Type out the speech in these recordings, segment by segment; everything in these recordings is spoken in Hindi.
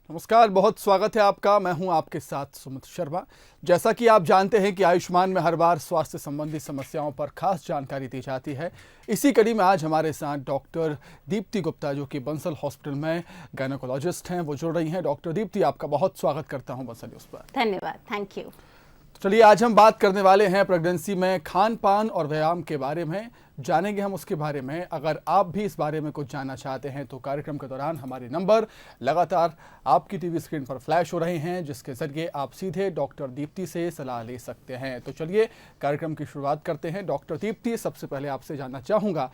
नमस्कार, बहुत स्वागत है आपका। मैं हूं आपके साथ सुमित शर्मा। जैसा कि आप जानते हैं कि आयुष्मान में हर बार स्वास्थ्य संबंधी समस्याओं पर खास जानकारी दी जाती है। इसी कड़ी में आज हमारे साथ डॉक्टर दीप्ति गुप्ता, जो कि बंसल हॉस्पिटल में गायनेकोलॉजिस्ट हैं, वो जुड़ रही हैं। डॉक्टर दीप्ति, आपका बहुत स्वागत करता हूँ बंसल न्यूज़ पर। धन्यवाद, थैंक यू। चलिए, आज हम बात करने वाले हैं प्रेगनेंसी में खान पान और व्यायाम के बारे में। जानेंगे हम उसके बारे में। अगर आप भी इस बारे में कुछ जानना चाहते हैं तो कार्यक्रम के दौरान हमारे नंबर लगातार आपकी टीवी स्क्रीन पर फ्लैश हो रहे हैं, जिसके जरिए आप सीधे डॉक्टर दीप्ति से सलाह ले सकते हैं। तो चलिए कार्यक्रम की शुरुआत करते हैं। डॉक्टर दीप्ति, सबसे पहले आपसे जानना चाहूँगा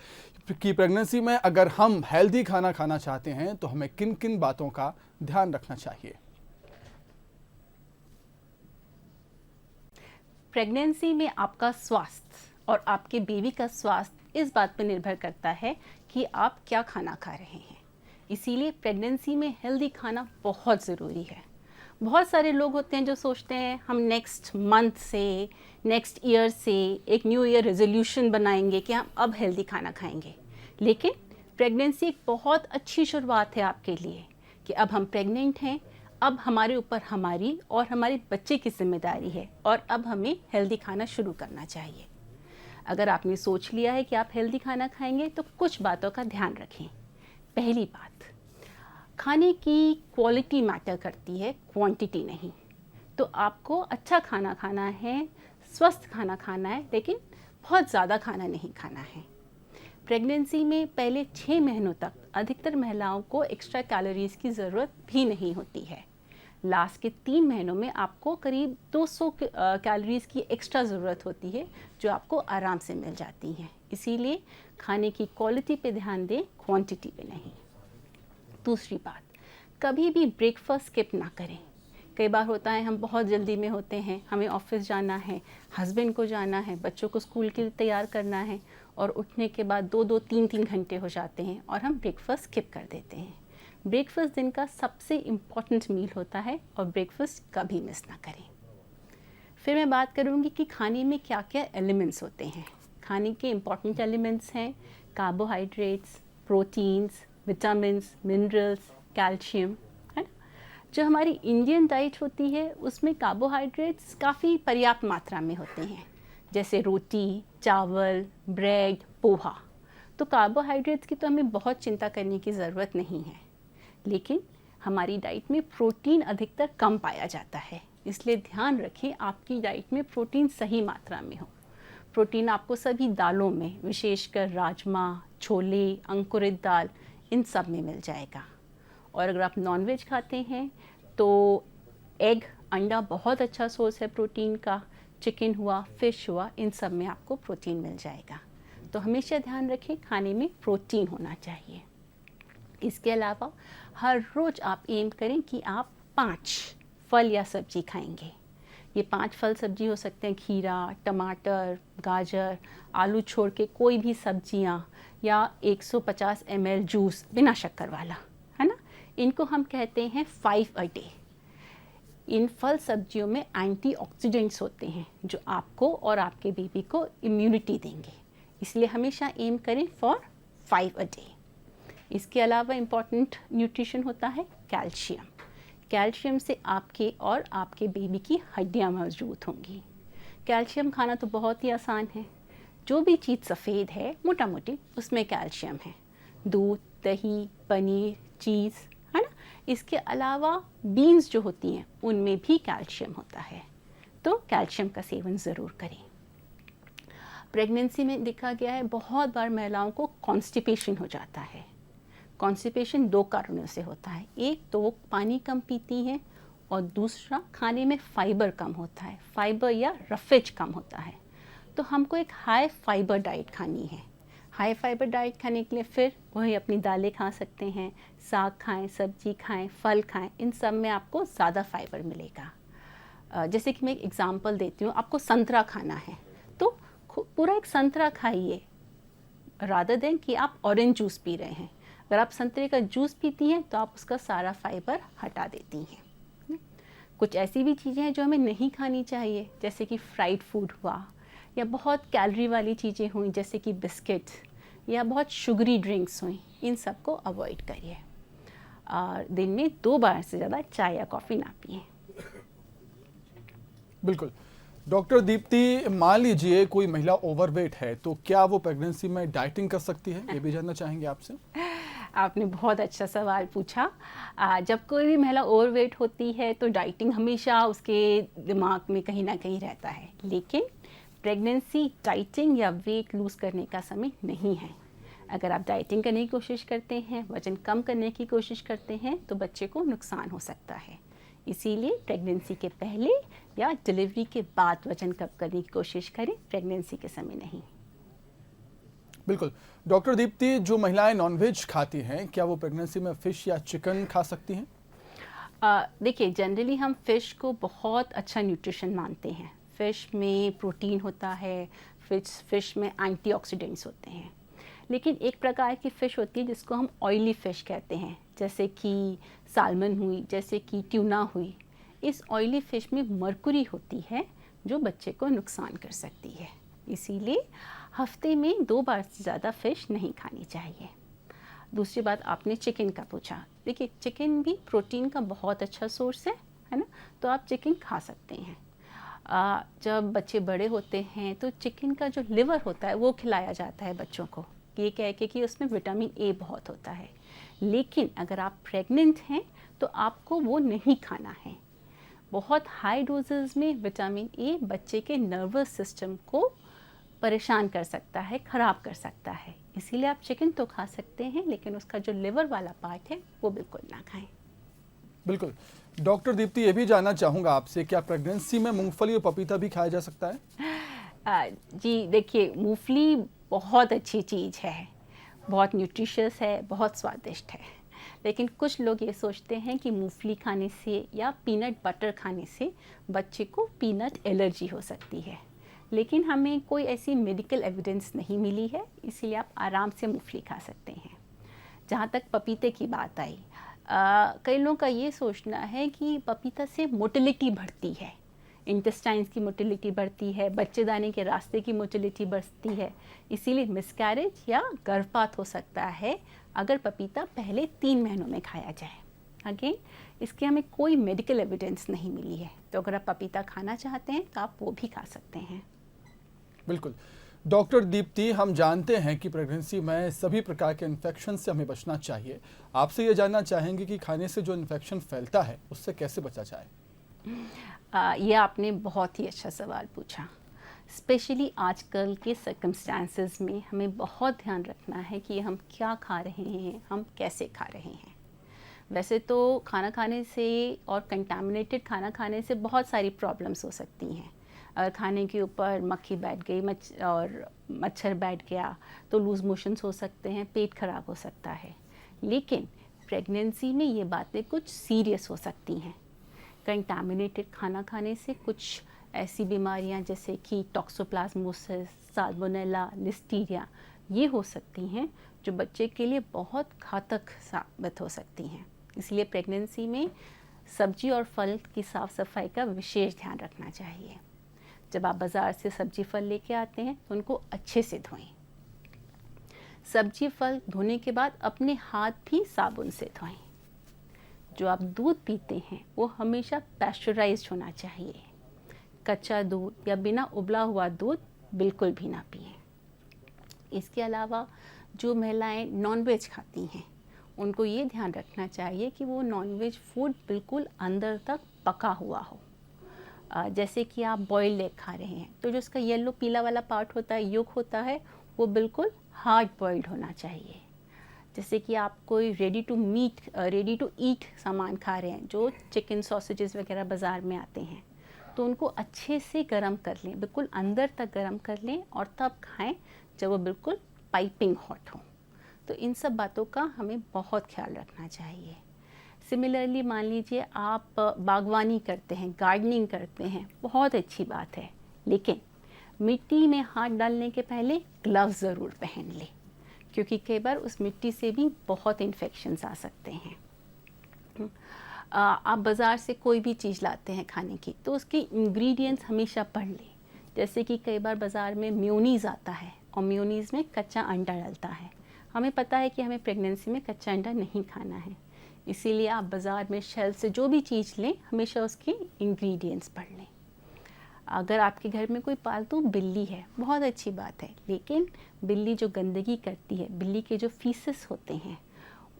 कि प्रेगनेंसी में अगर हम हेल्दी खाना खाना चाहते हैं तो हमें किन किन बातों का ध्यान रखना चाहिए। प्रेगनेंसी में आपका स्वास्थ्य और आपके बेबी का स्वास्थ्य इस बात पर निर्भर करता है कि आप क्या खाना खा रहे हैं। इसीलिए प्रेगनेंसी में हेल्दी खाना बहुत ज़रूरी है। बहुत सारे लोग होते हैं जो सोचते हैं हम नेक्स्ट मंथ से, नेक्स्ट ईयर से एक न्यू ईयर रेजोल्यूशन बनाएंगे कि हम अब हेल्दी खाना खाएंगे। लेकिन प्रेगनेंसी एक बहुत अच्छी शुरुआत है आपके लिए कि अब हम प्रेग्नेंट हैं, अब हमारे ऊपर हमारी और हमारे बच्चे की जिम्मेदारी है और अब हमें हेल्दी खाना शुरू करना चाहिए। अगर आपने सोच लिया है कि आप हेल्दी खाना खाएंगे तो कुछ बातों का ध्यान रखें। पहली बात, खाने की क्वालिटी मैटर करती है, क्वांटिटी नहीं। तो आपको अच्छा खाना खाना है, स्वस्थ खाना खाना है, लेकिन बहुत ज़्यादा खाना नहीं खाना है। प्रेगनेंसी में पहले 6 महीनों तक अधिकतर महिलाओं को एक्स्ट्रा कैलोरीज की ज़रूरत भी नहीं होती है। लास्ट के 3 महीनों में आपको करीब 200 कैलोरीज की एक्स्ट्रा ज़रूरत होती है, जो आपको आराम से मिल जाती हैं। इसीलिए खाने की क्वालिटी पे ध्यान दें, क्वांटिटी पे नहीं। दूसरी बात, कभी भी ब्रेकफास्ट स्किप ना करें। कई बार होता है हम बहुत जल्दी में होते हैं, हमें ऑफिस जाना है, हस्बैंड को जाना है, बच्चों को स्कूल के लिए तैयार करना है और उठने के बाद 2-2, 3-3 घंटे हो जाते हैं और हम ब्रेकफास्ट स्किप कर देते हैं। ब्रेकफास्ट दिन का सबसे इम्पॉर्टेंट मील होता है और ब्रेकफास्ट कभी मिस ना करें। फिर मैं बात करूँगी कि खाने में क्या क्या एलिमेंट्स होते हैं। खाने के इम्पॉर्टेंट एलिमेंट्स हैं carbohydrates, proteins, vitamins, minerals, calcium, है ना। जो हमारी इंडियन डाइट होती है उसमें कार्बोहाइड्रेट्स काफ़ी पर्याप्त मात्रा में होते हैं, जैसे रोटी, चावल, ब्रेड, पोहा। तो कार्बोहाइड्रेट्स की तो हमें बहुत चिंता करने की ज़रूरत नहीं है। लेकिन हमारी डाइट में प्रोटीन अधिकतर कम पाया जाता है, इसलिए ध्यान रखें आपकी डाइट में प्रोटीन सही मात्रा में हो। प्रोटीन आपको सभी दालों में, विशेषकर राजमा, छोले, अंकुरित दाल, इन सब में मिल जाएगा। और अगर आप नॉनवेज खाते हैं तो एग, अंडा बहुत अच्छा सोर्स है प्रोटीन का। चिकन हुआ, फिश हुआ, इन सब में आपको प्रोटीन मिल जाएगा। तो हमेशा ध्यान रखें खाने में प्रोटीन होना चाहिए। इसके अलावा हर रोज़ आप एम करें कि आप 5 फल या सब्जी खाएंगे। ये 5 फल सब्जी हो सकते हैं खीरा, टमाटर, गाजर, आलू छोड़ के कोई भी सब्जियां, या 150 ml जूस बिना शक्कर वाला, है ना। इनको हम कहते हैं 5 अ डे। इन फल सब्जियों में एंटीऑक्सीडेंट्स होते हैं जो आपको और आपके बेबी को इम्यूनिटी देंगे, इसलिए हमेशा एम करें फॉर 5 अ डे। इसके अलावा इम्पॉर्टेंट न्यूट्रिशन होता है कैल्शियम। कैल्शियम से आपके और आपके बेबी की हड्डियां मजबूत होंगी। कैल्शियम खाना तो बहुत ही आसान है। जो भी चीज़ सफ़ेद है मोटा मोटी, उसमें कैल्शियम है। दूध, दही, पनीर, चीज़, है ना। इसके अलावा बीन्स जो होती हैं उनमें भी कैल्शियम होता है, तो कैल्शियम का सेवन ज़रूर करें। प्रेगनेंसी में देखा गया है बहुत बार महिलाओं को कॉन्स्टिपेशन हो जाता है। कॉन्स्टिपेशन 2 कारणों से होता है। एक तो वो पानी कम पीती हैं और दूसरा खाने में फाइबर कम होता है, फाइबर या रफेज कम होता है। तो हमको एक हाई फाइबर डाइट खानी है। हाई फाइबर डाइट खाने के लिए फिर वही अपनी दालें खा सकते हैं, साग खाएं, सब्जी खाएं, फल खाएं, इन सब में आपको ज़्यादा फाइबर मिलेगा। जैसे कि मैं एक एग्जांपल देती हूँ, आपको संतरा खाना है तो पूरा एक संतरा खाइए रादर देन कि आप ऑरेंज जूस पी रहे हैं। अगर आप संतरे का जूस पीती हैं तो आप उसका सारा फाइबर हटा देती हैं। कुछ ऐसी भी चीज़ें हैं जो हमें नहीं खानी चाहिए, जैसे कि फ्राइड फूड हुआ, या बहुत कैलोरी वाली चीज़ें हुई जैसे कि बिस्किट, या बहुत शुगरी ड्रिंक्स हुई, इन सब को अवॉइड करिए। और दिन में 2 बार से ज़्यादा चाय या कॉफ़ी ना पिएं। बिल्कुल। डॉक्टर दीप्ति, मान लीजिए कोई महिला ओवरवेट है तो क्या वो प्रेगनेंसी में डाइटिंग कर सकती है? ये भी जानना चाहेंगे आपसे। आपने बहुत अच्छा सवाल पूछा। जब कोई भी महिला ओवरवेट होती है तो डाइटिंग हमेशा उसके दिमाग में कहीं ना कहीं रहता है, लेकिन प्रेगनेंसी डाइटिंग या वेट लूज़ करने का समय नहीं है। अगर आप डाइटिंग करने की कोशिश करते हैं, वज़न कम करने की कोशिश करते हैं तो बच्चे को नुकसान हो सकता है। इसीलिए प्रेगनेंसी के पहले या डिलीवरी के बाद वज़न कम करने की कोशिश करें, प्रेगनेंसी के समय नहीं। बिल्कुल। डॉक्टर दीप्ति, जो महिलाएं नॉनवेज खाती हैं क्या वो प्रेगनेंसी में फिश या चिकन खा सकती हैं? देखिए, जनरली हम फ़िश को बहुत अच्छा न्यूट्रिशन मानते हैं। फ़िश में प्रोटीन होता है, फ़िश में एंटीऑक्सीडेंट्स होते हैं। लेकिन एक प्रकार की फ़िश होती है जिसको हम ऑयली फ़िश कहते हैं, जैसे कि साल्मन हुई, जैसे कि ट्यूना हुई। इस ऑयली फ़िश में मरकुरी होती है जो बच्चे को नुकसान कर सकती है। इसीलिए हफ्ते में 2 बार से ज़्यादा फ़िश नहीं खानी चाहिए। दूसरी बात, आपने चिकन का पूछा। देखिए, चिकन भी प्रोटीन का बहुत अच्छा सोर्स है ना? तो आप चिकन खा सकते हैं। जब बच्चे बड़े होते हैं तो चिकन का जो लिवर होता है वो खिलाया जाता है बच्चों को, ये कह के कि उसमें विटामिन ए बहुत होता है। लेकिन अगर आप प्रेग्नेंट हैं तो आपको वो नहीं खाना है। बहुत हाई डोजेस में विटामिन ए बच्चे के नर्वस सिस्टम को परेशान कर सकता है, ख़राब कर सकता है। इसीलिए आप चिकन तो खा सकते हैं, लेकिन उसका जो लिवर वाला पार्ट है वो बिल्कुल ना खाएं। बिल्कुल। डॉक्टर दीप्ति, ये भी जानना चाहूँगा आपसे, क्या प्रेगनेंसी में मूंगफली और पपीता भी खाया जा सकता है? जी देखिए, मूंगफली बहुत अच्छी चीज़ है, बहुत न्यूट्रिशियस है, बहुत स्वादिष्ट है। लेकिन कुछ लोग ये सोचते हैं कि मूंगफली खाने से या पीनट बटर खाने से बच्चे को पीनट एलर्जी हो सकती है। लेकिन हमें कोई ऐसी मेडिकल एविडेंस नहीं मिली है, इसीलिए आप आराम से मूंगफली खा सकते हैं। जहाँ तक पपीते की बात आई, कई लोगों का ये सोचना है कि पपीता से मोटिलिटी बढ़ती है, इंटेस्टाइन्स की मोटिलिटी बढ़ती है, बच्चेदानी के रास्ते की मोटिलिटी बढ़ती है, इसीलिए मिसकैरेज या गर्भपात हो सकता है अगर पपीता पहले 3 महीनों में खाया जाए। अगेन, इसके हमें कोई मेडिकल एविडेंस नहीं मिली है, तो अगर आप पपीता खाना चाहते हैं तो आप वो भी खा सकते हैं। बिल्कुल। डॉक्टर दीप्ति, हम जानते हैं कि प्रेगनेंसी में सभी प्रकार के इन्फेक्शन से हमें बचना चाहिए। आपसे ये जानना चाहेंगे कि खाने से जो इन्फेक्शन फैलता है उससे कैसे बचा जाए? ये आपने बहुत ही अच्छा सवाल पूछा। स्पेशली आजकल के सर्कमस्टांसेस में हमें बहुत ध्यान रखना है कि हम क्या खा रहे हैं, हम कैसे खा रहे हैं। वैसे तो खाना खाने से और कंटामिनेटेड खाना खाने से बहुत सारी प्रॉब्लम्स हो सकती हैं। अगर खाने के ऊपर मक्खी बैठ गई और मच्छर बैठ गया तो लूज़ मोशंस हो सकते हैं, पेट खराब हो सकता है। लेकिन प्रेगनेंसी में ये बातें कुछ सीरियस हो सकती हैं। कंटामिनेटेड खाना खाने से कुछ ऐसी बीमारियां जैसे कि टॉक्सोप्लाज्मोसिस, साल्मोनेला, लिस्टीरिया ये हो सकती हैं जो बच्चे के लिए बहुत घातक साबित हो सकती हैं। इसलिए प्रेगनेंसी में सब्जी और फल की साफ़ सफाई का विशेष ध्यान रखना चाहिए। जब आप बाज़ार से सब्जी फल लेके आते हैं तो उनको अच्छे से धोएं। सब्जी फल धोने के बाद अपने हाथ भी साबुन से धोएं। जो आप दूध पीते हैं वो हमेशा पैस्चराइज्ड होना चाहिए। कच्चा दूध या बिना उबला हुआ दूध बिल्कुल भी ना पिएं। इसके अलावा जो महिलाएं नॉनवेज खाती हैं उनको ये ध्यान रखना चाहिए कि वो नॉनवेज फूड बिल्कुल अंदर तक पका हुआ हो। जैसे कि आप बॉइल्ड एग खा रहे हैं तो जो उसका येलो पीला वाला पार्ट होता है, योक होता है, वो बिल्कुल हार्ड बॉइल्ड होना चाहिए। जैसे कि आप कोई रेडी टू ईट सामान खा रहे हैं, जो चिकन सॉसेजेस वगैरह बाज़ार में आते हैं, तो उनको अच्छे से गर्म कर लें, बिल्कुल अंदर तक गर्म कर लें और तब खाएं जब वो बिल्कुल पाइपिंग हॉट हो। तो इन सब बातों का हमें बहुत ख्याल रखना चाहिए। सिमिलरली मान लीजिए आप बागवानी करते हैं, गार्डनिंग करते हैं, बहुत अच्छी बात है, लेकिन मिट्टी में हाथ डालने के पहले ग्लव्स ज़रूर पहन लें, क्योंकि कई बार उस मिट्टी से भी बहुत इन्फेक्शंस आ सकते हैं। आप बाज़ार से कोई भी चीज़ लाते हैं खाने की तो उसके इंग्रेडिएंट्स हमेशा पढ़ लें। जैसे कि कई बार बाज़ार में मेयोनीज़ आता है और मेयोनीज़ में कच्चा अंडा डलता है। हमें पता है कि हमें प्रेगनेंसी में कच्चा अंडा नहीं खाना है, इसीलिए आप बाज़ार में शेल्फ से जो भी चीज़ लें, हमेशा उसके इंग्रेडिएंट्स पढ़ लें। अगर आपके घर में कोई पालतू बिल्ली है, बहुत अच्छी बात है, लेकिन बिल्ली जो गंदगी करती है, बिल्ली के जो फीसेस होते हैं,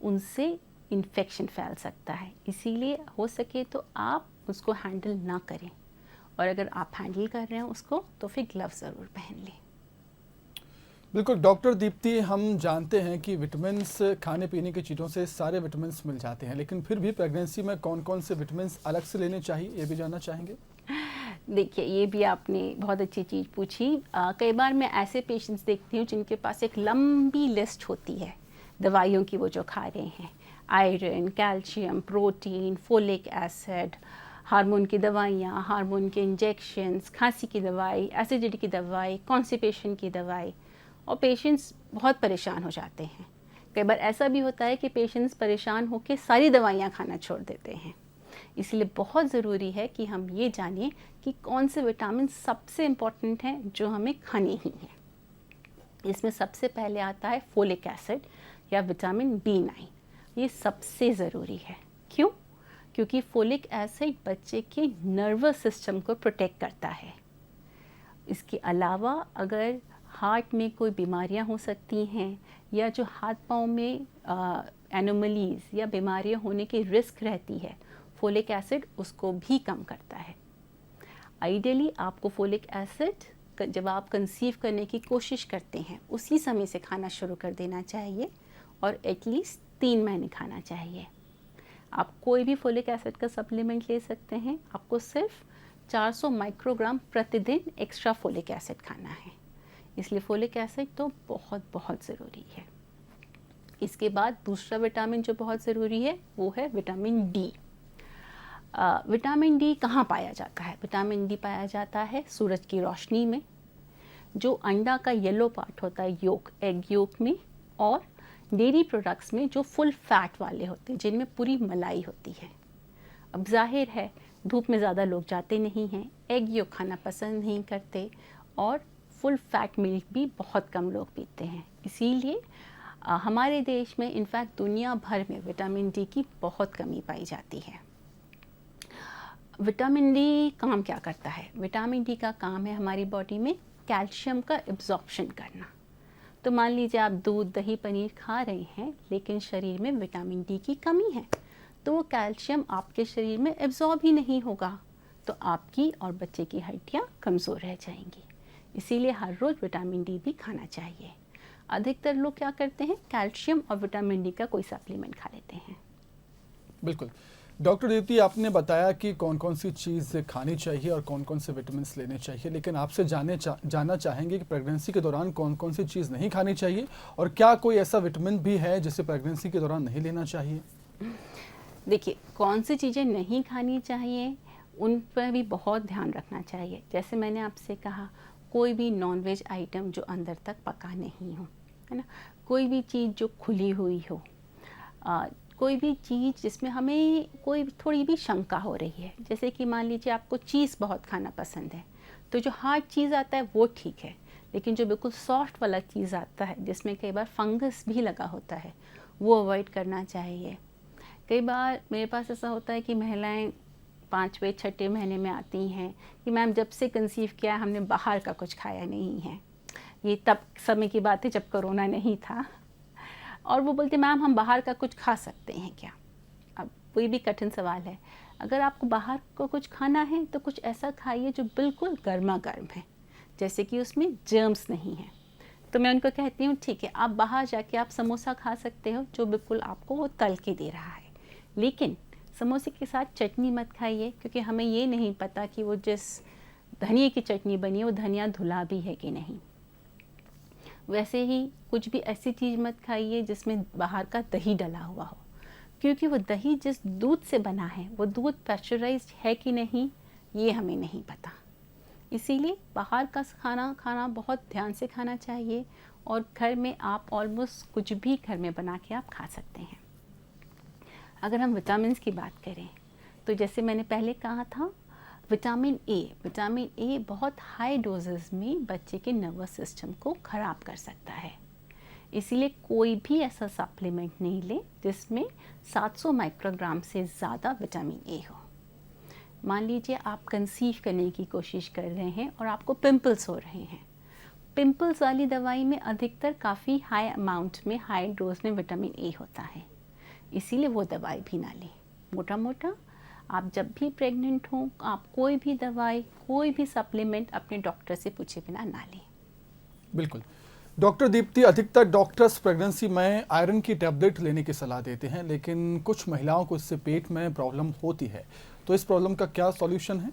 उनसे इन्फेक्शन फैल सकता है। इसीलिए हो सके तो आप उसको हैंडल ना करें, और अगर आप हैंडल कर रहे हैं उसको तो फिर ग्लव्स ज़रूर पहन लें। बिल्कुल डॉक्टर दीप्ति, हम जानते हैं कि विटामिन्स खाने पीने की चीज़ों से सारे विटामिन्स मिल जाते हैं, लेकिन फिर भी प्रेगनेंसी में कौन कौन से विटामिन्स अलग से लेने चाहिए, ये भी जानना चाहेंगे। देखिए, ये भी आपने बहुत अच्छी चीज़ पूछी। कई बार मैं ऐसे पेशेंट्स देखती हूँ जिनके पास एक लंबी लिस्ट होती है दवाइयों की, वो जो खा रहे हैं, iron, calcium, protein, folic acid, hormone की दवाइयाँ, हार्मोन के इंजेक्शंस, खांसी की दवाई, एसिडिटी की दवाई, कॉन्स्टिपेशन की दवाई, और पेशेंट्स बहुत परेशान हो जाते हैं। कई बार ऐसा भी होता है कि पेशेंट्स परेशान होकर सारी दवाइयाँ खाना छोड़ देते हैं। इसलिए बहुत ज़रूरी है कि हम ये जानें कि कौन से विटामिन सबसे इम्पॉर्टेंट हैं जो हमें खाने ही हैं। इसमें सबसे पहले आता है फोलिक एसिड या विटामिन B9। ये सबसे ज़रूरी है। क्यों? क्योंकि फोलिक एसिड बच्चे के नर्वस सिस्टम को प्रोटेक्ट करता है। इसके अलावा अगर हार्ट में कोई बीमारियां हो सकती हैं, या जो हाथ पाँव में एनोमलीज या बीमारियां होने की रिस्क रहती है, फोलिक एसिड उसको भी कम करता है। आइडियली आपको फोलिक एसिड जब आप कंसीव करने की कोशिश करते हैं उसी समय से खाना शुरू कर देना चाहिए, और एटलीस्ट 3 महीने खाना चाहिए। आप कोई भी फोलिक एसिड का सप्लीमेंट ले सकते हैं, आपको सिर्फ 400 माइक्रोग्राम प्रतिदिन एक्स्ट्रा फोलिक एसिड खाना है। इसलिए फोलिक एसिड तो बहुत बहुत ज़रूरी है। इसके बाद दूसरा विटामिन जो बहुत ज़रूरी है वो है विटामिन डी। विटामिन डी कहाँ पाया जाता है? विटामिन डी पाया जाता है सूरज की रोशनी में, जो अंडा का येलो पार्ट होता है योक, एग योक में, और डेयरी प्रोडक्ट्स में जो फुल फैट वाले होते हैं, जिनमें पूरी मलाई होती है। अब जाहिर है धूप में ज़्यादा लोग जाते नहीं हैं, एग योक खाना पसंद नहीं करते, और फुल फैट मिल्क भी बहुत कम लोग पीते हैं। इसीलिए हमारे देश में, इनफैक्ट दुनिया भर में, विटामिन डी की बहुत कमी पाई जाती है। विटामिन डी काम क्या करता है? विटामिन डी का काम है हमारी बॉडी में कैल्शियम का एब्जॉर्प्शन करना। तो मान लीजिए आप दूध, दही, पनीर खा रहे हैं, लेकिन शरीर में विटामिन डी की कमी है, तो वो कैल्शियम आपके शरीर में एब्जॉर्ब ही नहीं होगा, तो आपकी और बच्चे की हड्डियाँ कमज़ोर रह जाएंगी। इसीलिए हर रोज़ विटामिन डी भी खाना चाहिए। अधिकतर लोग क्या करते हैं, कैल्शियम और विटामिन डी का कोई सप्लीमेंट खा लेते हैं। बिल्कुल डॉक्टर दीप्ति, आपने बताया कि कौन कौन सी चीज़ खानी चाहिए और कौन कौन से विटामिन लेने चाहिए, लेकिन आपसे जानना चाहेंगे कि प्रेगनेंसी के दौरान कौन कौन सी चीज़ नहीं खानी चाहिए, और क्या कोई ऐसा विटामिन भी है जिसे प्रेगनेंसी के दौरान नहीं लेना चाहिए? देखिए, कौन सी चीज़ें नहीं खानी चाहिए उन पर भी बहुत ध्यान रखना चाहिए। जैसे मैंने आपसे कहा, कोई भी नॉनवेज आइटम जो अंदर तक पका नहीं हो, है ना, कोई भी चीज़ जो खुली हुई हो, कोई भी चीज़ जिसमें हमें कोई थोड़ी भी शंका हो रही है। जैसे कि मान लीजिए आपको चीज़ बहुत खाना पसंद है, तो जो हार्ड चीज़ आता है वो ठीक है, लेकिन जो बिल्कुल सॉफ्ट वाला चीज़ आता है जिसमें कई बार फंगस भी लगा होता है, वो अवॉइड करना चाहिए। कई बार मेरे पास ऐसा होता है कि महिलाएं 5वें 6ठे महीने में आती हैं कि मैम जब से कंसीव किया हमने बाहर का कुछ खाया नहीं है। ये तब समय की बात है जब कोरोना नहीं था, और वो बोलते मैम हम बाहर का कुछ खा सकते हैं क्या? अब कोई भी कठिन सवाल है। अगर आपको बाहर को कुछ खाना है तो कुछ ऐसा खाइए जो बिल्कुल गर्मा गर्म है, जैसे कि उसमें जर्म्स नहीं है। तो मैं उनको कहती हूँ ठीक है, आप बाहर जाके आप समोसा खा सकते हो जो बिल्कुल आपको वो तल के दे रहा है, लेकिन समोसे के साथ चटनी मत खाइए, क्योंकि हमें ये नहीं पता कि वो जिस धनिया की चटनी बनी है वो धनिया धुला भी है कि नहीं। वैसे ही कुछ भी ऐसी चीज़ मत खाइए जिसमें बाहर का दही डला हुआ हो, क्योंकि वो दही जिस दूध से बना है वो दूध पैस्चराइज्ड है कि नहीं ये हमें नहीं पता। इसीलिए बाहर का खाना बहुत ध्यान से खाना चाहिए, और घर में आप ऑलमोस्ट कुछ भी घर में बना के आप खा सकते हैं। अगर हम विटामिन्स की बात करें तो जैसे मैंने पहले कहा था, विटामिन ए बहुत हाई डोजेस में बच्चे के नर्वस सिस्टम को ख़राब कर सकता है। इसीलिए कोई भी ऐसा सप्लीमेंट नहीं लें जिसमें 700 माइक्रोग्राम से ज़्यादा विटामिन ए हो। मान लीजिए आप कंसीव करने की कोशिश कर रहे हैं और आपको पिंपल्स हो रहे हैं। पिंपल्स वाली दवाई में अधिकतर काफ़ी हाई अमाउंट में, हाई डोज में विटामिन ए होता है, इसीलिए वो दवाई भी ना लें। मोटा मोटा आप जब भी प्रेग्नेंट हों, आप कोई भी दवाई, कोई भी सप्लीमेंट अपने डॉक्टर से पूछे बिना ना लें। बिल्कुल। डॉक्टर दीप्ति, अधिकतर डॉक्टर्स प्रेगनेंसी में आयरन की टैबलेट लेने की सलाह देते हैं, लेकिन कुछ महिलाओं को इससे पेट में प्रॉब्लम होती है, तो इस प्रॉब्लम का क्या सॉल्यूशन है?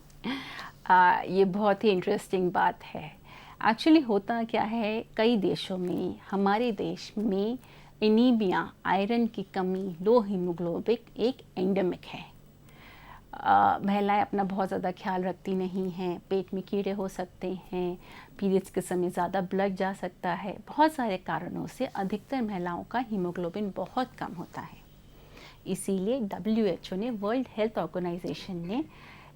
ये बहुत ही इंटरेस्टिंग बात है। एक्चुअली होता क्या है, कई देशों में, हमारे देश में एनीमिया, आयरन की कमी, लो हीमोग्लोबिन एक एंडेमिक है। महिलाएं अपना बहुत ज़्यादा ख्याल रखती नहीं हैं, पेट में कीड़े हो सकते हैं, पीरियड्स के समय ज़्यादा ब्लड जा सकता है। बहुत सारे कारणों से अधिकतर महिलाओं का हीमोग्लोबिन बहुत कम होता है। इसीलिए WHO ने, वर्ल्ड हेल्थ ऑर्गेनाइजेशन ने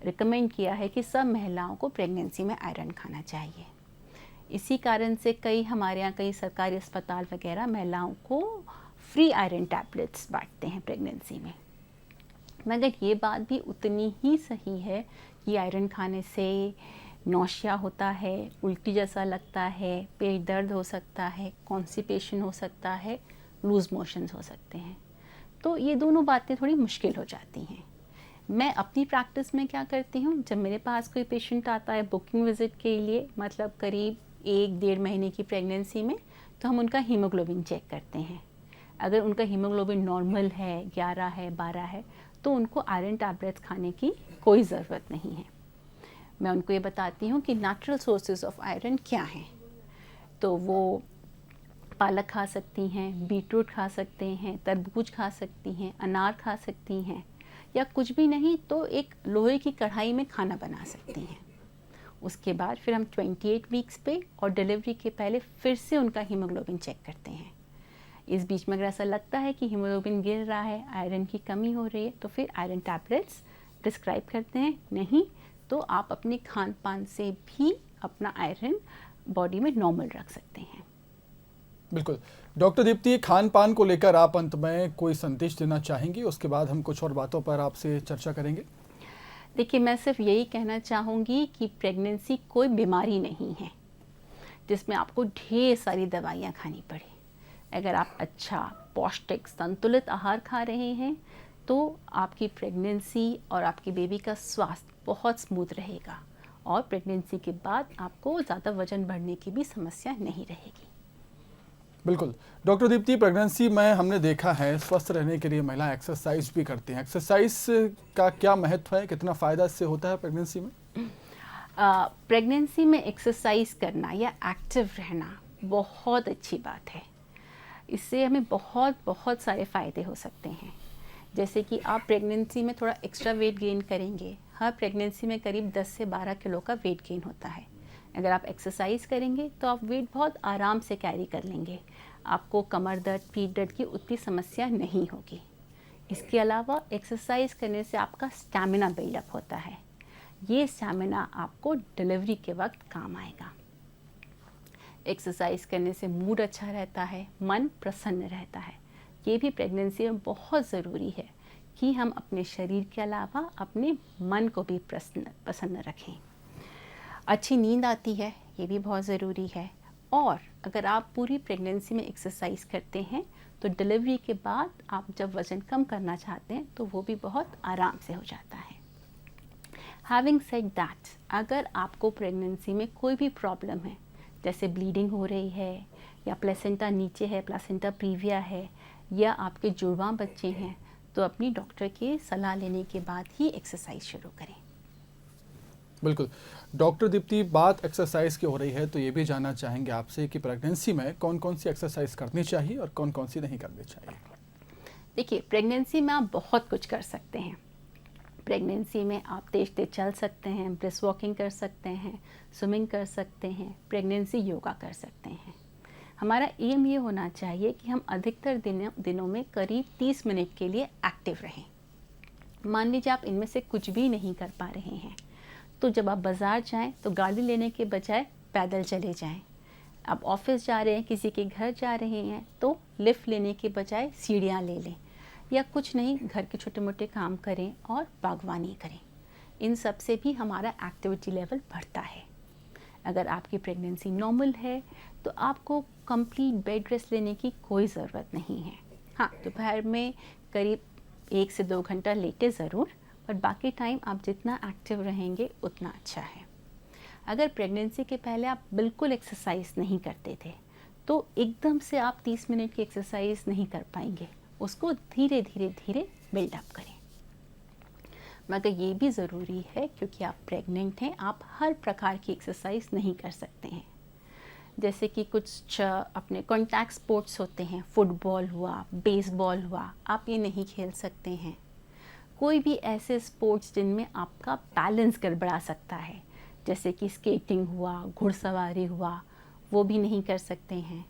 रिकमेंड किया है कि सब महिलाओं को प्रेगनेंसी में आयरन खाना चाहिए। इसी कारण से हमारे यहाँ कई सरकारी अस्पताल वगैरह महिलाओं को फ्री आयरन टैबलेट्स बांटते हैं प्रेगनेंसी में। मगर ये बात भी उतनी ही सही है कि आयरन खाने से नौशिया होता है, उल्टी जैसा लगता है, पेट दर्द हो सकता है, कॉन्स्टिपेशन हो सकता है, लूज़ मोशंस हो सकते हैं। तो ये दोनों बातें थोड़ी मुश्किल हो जाती हैं। मैं अपनी प्रैक्टिस में क्या करती हूँ, जब मेरे पास कोई पेशेंट आता है बुकिंग विज़िट के लिए, मतलब करीब 1-1.5 महीने की प्रेगनेंसी में, तो हम उनका हीमोग्लोबिन चेक करते हैं। अगर उनका हीमोग्लोबिन नॉर्मल है, 11 है, 12 है, तो उनको आयरन टैबलेट्स खाने की कोई ज़रूरत नहीं है। मैं उनको ये बताती हूँ कि नेचुरल सोर्सेज ऑफ आयरन क्या हैं। तो वो पालक खा सकती हैं, बीटरूट खा सकते हैं, तरबूज खा सकती हैं, अनार खा सकती हैं, या कुछ भी नहीं तो एक लोहे की कढ़ाई में खाना बना सकती हैं। उसके बाद फिर हम 28 वीक्स पे और डिलीवरी के पहले फिर से उनका हीमोग्लोबिन चेक करते हैं। इस बीच में अगर ऐसा लगता है कि हीमोग्लोबिन गिर रहा है, आयरन की कमी हो रही है, तो फिर आयरन टैबलेट्स प्रिस्क्राइब करते हैं। नहीं तो आप अपने खान पान से भी अपना आयरन बॉडी में नॉर्मल रख सकते हैं। बिल्कुल। डॉक्टर दीप्ति, खान पान को लेकर आप अंत में कोई संदेश देना चाहेंगी? उसके बाद हम कुछ और बातों पर आपसे चर्चा करेंगे। देखिए, मैं सिर्फ यही कहना चाहूँगी कि प्रेगनेंसी कोई बीमारी नहीं है जिसमें आपको ढेर सारी दवाइयाँ खानी पड़े। अगर आप अच्छा, पौष्टिक, संतुलित आहार खा रहे हैं तो आपकी प्रेगनेंसी और आपकी बेबी का स्वास्थ्य बहुत स्मूथ रहेगा, और प्रेगनेंसी के बाद आपको ज़्यादा वजन बढ़ने की भी समस्या नहीं रहेगी। बिल्कुल। डॉक्टर दीप्ति, प्रेगनेंसी में हमने देखा है स्वस्थ रहने के लिए महिला एक्सरसाइज भी करती हैं। एक्सरसाइज का क्या महत्व है, कितना फ़ायदा इससे होता है प्रेगनेंसी में? प्रेगनेंसी में एक्सरसाइज करना या एक्टिव रहना बहुत अच्छी बात है। इससे हमें बहुत बहुत सारे फ़ायदे हो सकते हैं। जैसे कि आप प्रेगनेंसी में थोड़ा एक्स्ट्रा वेट गेन करेंगे। हर प्रेगनेंसी में करीब 10 से 12 किलो का वेट गेन होता है। अगर आप एक्सरसाइज करेंगे तो आप वेट बहुत आराम से कैरी कर लेंगे। आपको कमर दर्द, पीठ दर्द की उतनी समस्या नहीं होगी। इसके अलावा एक्सरसाइज करने से आपका स्टैमिना बिल्डअप होता है। ये स्टैमिना आपको डिलीवरी के वक्त काम आएगा। एक्सरसाइज करने से मूड अच्छा रहता है, मन प्रसन्न रहता है। ये भी प्रेगनेंसी में बहुत ज़रूरी है कि हम अपने शरीर के अलावा अपने मन को भी प्रसन्न रखें। अच्छी नींद आती है, ये भी बहुत ज़रूरी है। और अगर आप पूरी प्रेगनेंसी में एक्सरसाइज करते हैं तो डिलीवरी के बाद आप जब वज़न कम करना चाहते हैं तो वो भी बहुत आराम से हो जाता है। हैविंग सेड दैट, अगर आपको प्रेगनेंसी में कोई भी प्रॉब्लम है, जैसे ब्लीडिंग हो रही है, या प्लेसेंटा नीचे है, प्लेसेंटा प्रीविया है, या आपके जुड़वां बच्चे हैं, तो अपनी डॉक्टर की सलाह लेने के बाद ही एक्सरसाइज शुरू करें। बिल्कुल। डॉक्टर दीप्ति, बात एक्सरसाइज की हो रही है तो ये भी जानना चाहेंगे आपसे कि प्रेगनेंसी में कौन कौन सी एक्सरसाइज करनी चाहिए और कौन कौन सी नहीं करनी चाहिए? देखिए, प्रेगनेंसी में आप बहुत कुछ कर सकते हैं। प्रेगनेंसी में आप तेज तेज चल सकते हैं, ब्रिस्क वॉकिंग कर सकते हैं, स्विमिंग कर सकते हैं, प्रेगनेंसी योगा कर सकते हैं। हमारा एम ये होना चाहिए कि हम अधिकतर दिनों में करीब 30 मिनट के लिए एक्टिव रहें। मान लीजिए आप इनमें से कुछ भी नहीं कर पा रहे हैं, तो जब आप बाज़ार जाएं तो गाड़ी लेने के बजाय पैदल चले जाएं। आप ऑफिस जा रहे हैं, किसी के घर जा रहे हैं, तो लिफ्ट लेने के बजाय सीढ़ियाँ ले लें, या कुछ नहीं घर के छोटे मोटे काम करें और बागवानी करें। इन सब से भी हमारा एक्टिविटी लेवल बढ़ता है। अगर आपकी प्रेगनेंसी नॉर्मल है तो आपको कंप्लीट बेड रेस्ट लेने की कोई ज़रूरत नहीं है। हाँ, दोपहर में करीब 1 से 2 घंटा लेटे ज़रूर, पर बाकी टाइम आप जितना एक्टिव रहेंगे उतना अच्छा है। अगर प्रेगनेंसी के पहले आप बिल्कुल एक्सरसाइज नहीं करते थे तो एकदम से आप 30 मिनट की एक्सरसाइज नहीं कर पाएंगे, उसको धीरे धीरे धीरे बिल्डअप करें। मगर ये भी ज़रूरी है क्योंकि आप प्रेग्नेंट हैं, आप हर प्रकार की एक्सरसाइज नहीं कर सकते हैं। जैसे कि कुछ अपने कॉन्टैक्ट स्पोर्ट्स होते हैं, फुटबॉल हुआ, बेसबॉल हुआ, आप ये नहीं खेल सकते हैं। कोई भी ऐसे स्पोर्ट्स जिनमें आपका बैलेंस गड़बड़ा सकता है, जैसे कि स्केटिंग हुआ, घुड़सवारी हुआ, वो भी नहीं कर सकते हैं।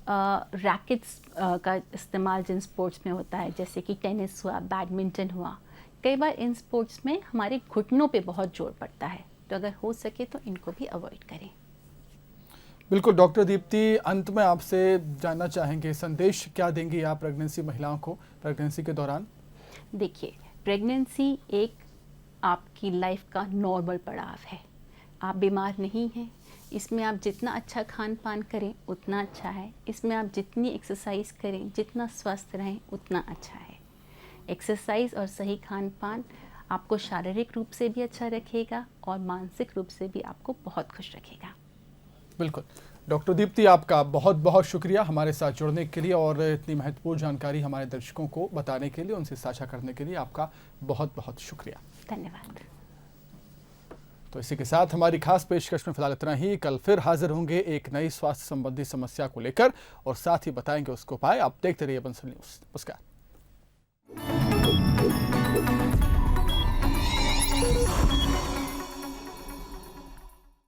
रैकेट्स का इस्तेमाल जिन स्पोर्ट्स में होता है, जैसे कि टेनिस हुआ, बैडमिंटन हुआ, कई बार इन स्पोर्ट्स में हमारे घुटनों पे बहुत जोर पड़ता है, तो अगर हो सके तो इनको भी अवॉइड करें। बिल्कुल डॉक्टर दीप्ति, अंत में आपसे जानना चाहेंगे, संदेश क्या देंगी आप प्रेगनेंसी महिलाओं को प्रेगनेंसी के दौरान? देखिए, प्रेगनेंसी एक आपकी लाइफ का नॉर्मल पड़ाव है। आप बीमार नहीं हैं, इसमें आप जितना अच्छा खान पान करें उतना अच्छा है, इसमें आप जितनी एक्सरसाइज करें, जितना स्वस्थ रहें उतना अच्छा है। एक्सरसाइज और सही खान पान आपको शारीरिक रूप से भी अच्छा रखेगा और मानसिक रूप से भी आपको बहुत खुश रखेगा। बिल्कुल डॉक्टर दीप्ति, आपका बहुत बहुत शुक्रिया हमारे साथ जुड़ने के लिए और इतनी महत्वपूर्ण जानकारी हमारे दर्शकों को बताने के लिए, उनसे साझा करने के लिए आपका बहुत बहुत शुक्रिया। धन्यवाद। तो इसी के साथ हमारी खास पेशकश में फिलहाल इतना ही। कल फिर हाजिर होंगे एक नई स्वास्थ्य संबंधी समस्या को लेकर और साथ ही बताएंगे उसको उपाय। आप देखते रहिए बंसल न्यूज़। नमस्कार।